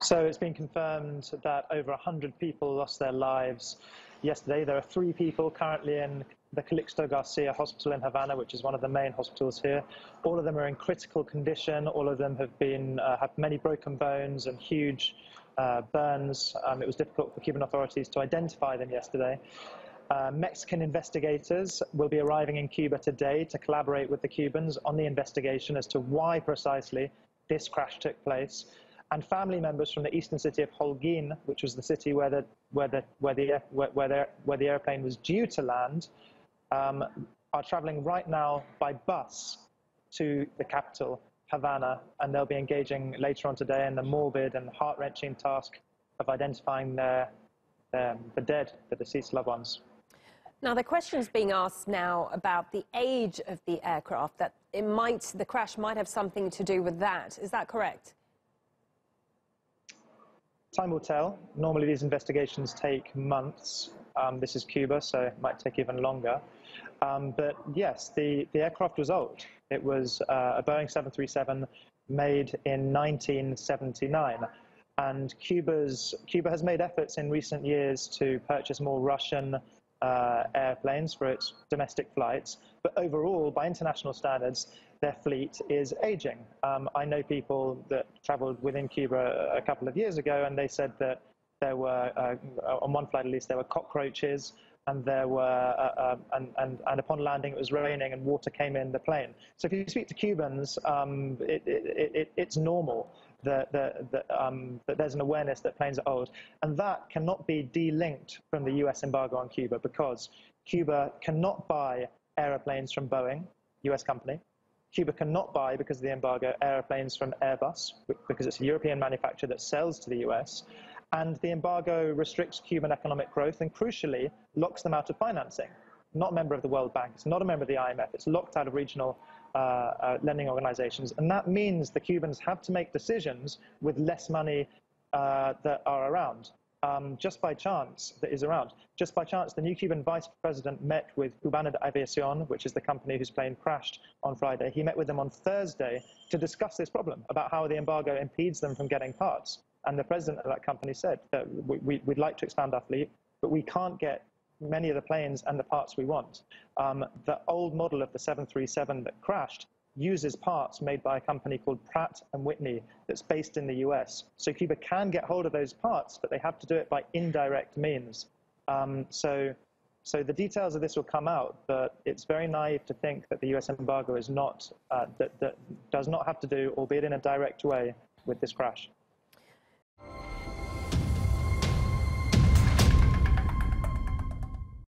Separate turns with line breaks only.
So it's been confirmed that over 100 people lost their lives yesterday. There are 3 people currently in the Calixto Garcia Hospital in Havana, which is one of the main hospitals here. All of them are in critical condition. All of them have many broken bones and huge burns. It was difficult for Cuban authorities to identify them yesterday. Mexican investigators will be arriving in Cuba today to collaborate with the Cubans on the investigation as to why precisely this crash took place. And family members from the eastern city of Holguin, which was the city where the airplane was due to land, are traveling right now by bus to the capital, Havana, and they'll be engaging later on today in the morbid and heart-wrenching task of identifying the dead, the deceased loved ones.
Now, the question's being asked now about the age of the aircraft, that the crash might have something to do with that. Is that correct?
Time will tell. Normally these investigations take months. This is Cuba, so it might take even longer. But yes, the aircraft was old. It was a Boeing 737 made in 1979. And Cuba has made efforts in recent years to purchase more Russian airplanes for its domestic flights. But overall, by international standards, their fleet is aging. I know people that traveled within Cuba a couple of years ago, and they said that there were, on one flight at least, there were cockroaches, and there were, and upon landing it was raining and water came in the plane. So if you speak to Cubans, it's normal that there's an awareness that planes are old, and that cannot be delinked from the US embargo on Cuba, because Cuba cannot buy aeroplanes from Boeing, US company. Cuba cannot buy, because of the embargo, airplanes from Airbus, because it's a European manufacturer that sells to the US. And the embargo restricts Cuban economic growth and, crucially, locks them out of financing. Not a member of the World Bank, it's not a member of the IMF, it's locked out of regional lending organizations. And that means the Cubans have to make decisions with less money that are around. Just by chance, the new Cuban vice president met with Cuban Aviación, which is the company whose plane crashed on Friday. He met with them on Thursday to discuss this problem about how the embargo impedes them from getting parts. And the president of that company said that we'd like to expand our fleet, but we can't get many of the planes and the parts we want. The old model of the 737 that crashed uses parts made by a company called Pratt & Whitney that's based in the US. So Cuba can get hold of those parts, but they have to do it by indirect means. So the details of this will come out, but it's very naive to think that the US embargo is not, that does not have to do, albeit in a direct way, with this crash.